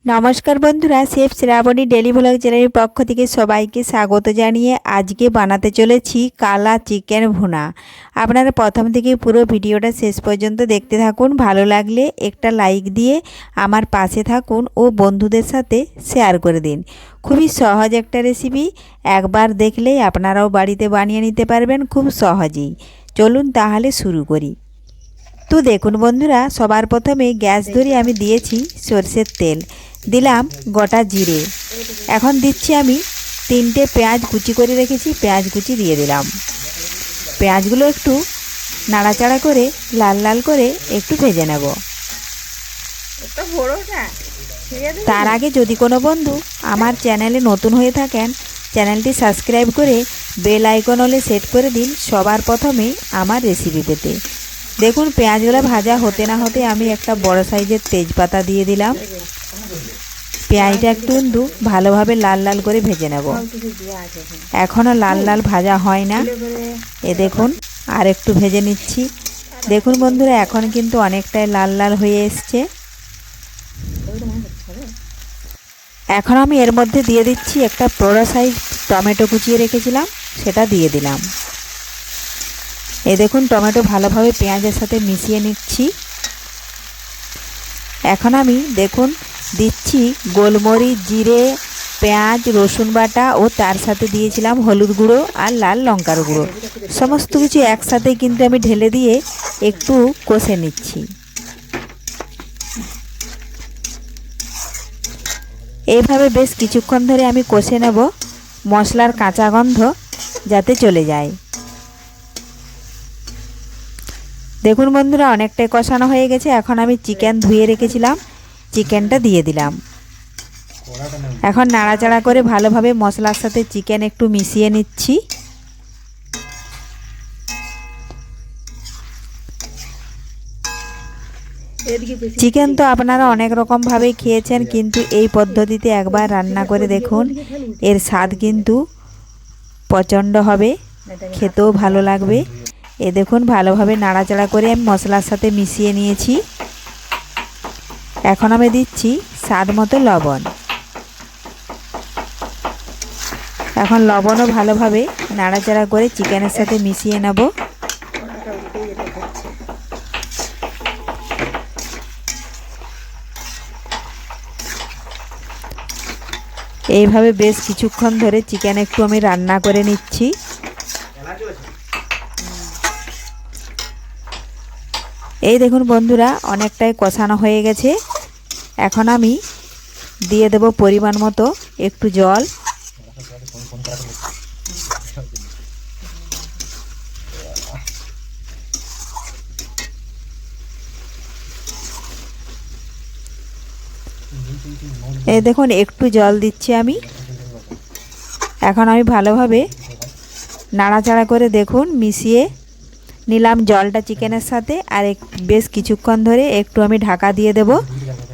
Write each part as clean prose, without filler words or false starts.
নমস্কার বন্ধুরা, chef Shrabani daily blog চ্যানেলের পক্ষ থেকে সবাইকে স্বাগত জানিয়ে আজকে বানাতে চলেছি কালা চিকেন ভুনা। আপনারা প্রথম থেকে পুরো ভিডিওটা শেষ পর্যন্ত দেখতে থাকুন। ভালো লাগলে একটা লাইক দিয়ে আমার পাশে থাকুন ও বন্ধুদের সাথে শেয়ার করে দিন। খুবই সহজ একটা রেসিপি, একবার দেখলেই আপনারাও বাড়িতে বানিয়ে নিতে পারবেন খুব সহজেই। চলুন তাহলে শুরু করি। তো দেখুন বন্ধুরা, সবার প্রথমে গ্যাস ধরে আমি দিয়েছি সরষের তেল, দিলাম গোটা জিরে, এখন দিচ্ছি আমি 3টে পেঁয়াজ কুচি করে রেখেছি, পেঁয়াজ কুচি দিয়ে দিলাম। পেঁয়াজগুলো একটু নাড়াচাড়া করে লাল লাল করে একটু ভেজে নেব। তার আগে যদি কোনো বন্ধু আমার চ্যানেলে নতুন হয়ে থাকেন, চ্যানেলটি সাবস্ক্রাইব করে বেল আইকন হলে সেট করে দিন সবার প্রথমে আমার রেসিপি পেতে। দেখুন পেঁয়াজগুলো ভাজা হতে না হতে আমি একটা বড় সাইজের তেজপাতা দিয়ে দিলাম। পেঁয়াজটা একটু ভালোভাবে লাল লাল করে ভেজে নেব। এখনও লাল লাল ভাজা হয় না, এ দেখুন আর একটু ভেজে নিচ্ছি। দেখুন বন্ধুরা, এখন কিন্তু অনেকটাই লাল লাল হয়ে এসছে। এখন আমি এর মধ্যে দিয়ে দিচ্ছি একটা বড় সাইজ টমেটো কুচিয়ে রেখেছিলাম, সেটা দিয়ে দিলাম। এই দেখুন টমেটো ভালোভাবে পেঁয়াজের সাথে মিশিয়ে নিচ্ছি। এখন আমি দেখুন দিচ্ছি গোলমরিচ, জিরে, পেঁয়াজ, রসুন বাটা ও তার সাথে দিয়েছিলাম হলুদ গুঁড়ো আর লাল লঙ্কার গুঁড়ো। সমস্ত কিছু একসাথে কিন্তু আমি ঢেলে দিয়ে একটু কষে নিচ্ছি। এইভাবে বেশ কিছুক্ষণ ধরে আমি কষে নেব, মশলার কাঁচা গন্ধ যাতে চলে যায়। দেখুন বন্ধুরা, অনেকটাই কষানো হয়ে গেছে। এখন আমি চিকেন ধুয়ে রেখেছিলাম, চিকেনটা দিয়ে দিলাম। এখন নাড়াচাড়া করে ভালোভাবে মশলার সাথে চিকেন একটু মিশিয়ে নিচ্ছি। চিকেন তো আপনারা অনেক রকমভাবে খেয়েছেন, কিন্তু এই পদ্ধতিতে একবার রান্না করে দেখুন, এর স্বাদ কিন্তু প্রচণ্ড হবে, খেতেও ভালো লাগবে। এ দেখুন ভালোভাবে নাড়াচাড়া করে আমি মশলার সাথে মিশিয়ে নিয়েছি। এখন আমি দিচ্ছি স্বাদ মতো লবণ। এখন লবণও ভালোভাবে নাড়াচাড়া করে চিকেনের সাথে মিশিয়ে নেব। এইভাবে বেশ কিছুক্ষণ ধরে চিকেন একটু আমি রান্না করে নিচ্ছি। এই দেখুন বন্ধুরা, অনেকটাই কষানো হয়ে গেছে। এখন আমি দিয়ে দেব পরিমাণ মতো একটু জল। এই দেখুন একটু জল দিচ্ছি আমি। এখন আমি ভালোভাবে নাড়াচাড়া করে দেখুন মিশিয়ে নিলাম জলটা চিকেনের সাথে। আর বেশ কিছুক্ষণ ধরে একটু আমি ঢাকা দিয়ে দেব,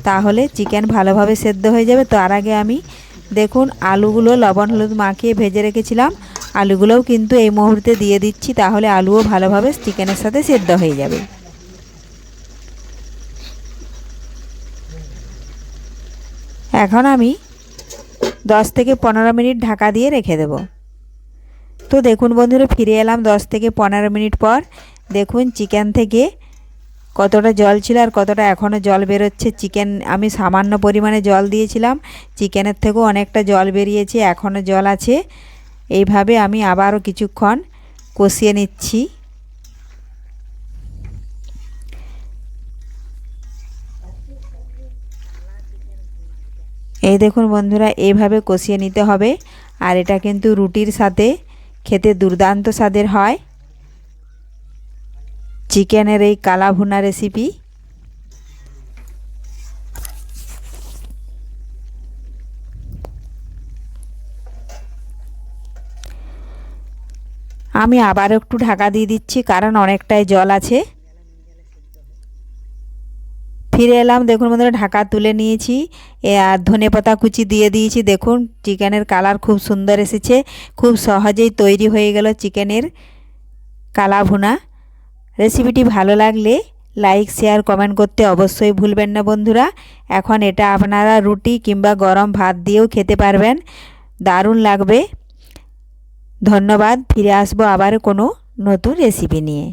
তাহলে চিকেন ভালোভাবে সেদ্ধ হয়ে যাবে। তার আগে আমি দেখুন আলুগুলো লবণ হলুদ মাখিয়ে ভেজে রেখেছিলাম, আলুগুলোও কিন্তু এই মুহূর্তে দিয়ে দিচ্ছি, তাহলে আলুও ভালোভাবে চিকেনের সাথে সেদ্ধ হয়ে যাবে। এখন আমি 10 থেকে 15 মিনিট ঢাকা দিয়ে রেখে দেব। তো দেখুন বন্ধুরা, ফিরে এলাম 10 থেকে 15 মিনিট পর। দেখুন চিকেন থেকে কতটা জল ছিল আর কতটা এখনও জল বেরোচ্ছে। চিকেন আমি সামান্য পরিমাণে জল দিয়েছিলাম, চিকেনের থেকেও অনেকটা জল বেরিয়েছে, এখনও জল আছে। এইভাবে আমি আবারও কিছুক্ষণ কষিয়ে নিচ্ছি। এই দেখুন বন্ধুরা, এইভাবে কষিয়ে নিতে হবে। আর এটা কিন্তু রুটির সাথে খেতে দুর্দান্ত স্বাদের হয় চিকেনের এই কালা ভুনা রেসিপি। আমি আবার একটু ঢাকা দিয়ে দিচ্ছি, কারণ অনেকটাই জল আছে। ফিরে এলাম, দেখুন বন্ধুরা ঢাকা তুলে নিয়েছি, আর ধনেপাতা কুচি দিয়ে দিয়েছি। দেখুন চিকেনের কালার খুব সুন্দর এসেছে, খুব সহজেই তৈরি হয়ে গেল চিকেনের কালা ভুনা। রেসিপিটি ভালো লাগলে লাইক শেয়ার কমেন্ট করতে অবশ্যই ভুলবেন না বন্ধুরা। এখন এটা আপনারা রুটি কিংবা গরম ভাত দিয়েও খেতে পারবেন, দারুণ লাগবে। ধন্যবাদ, ফিরে আসবো আবার কোনো নতুন রেসিপি নিয়ে।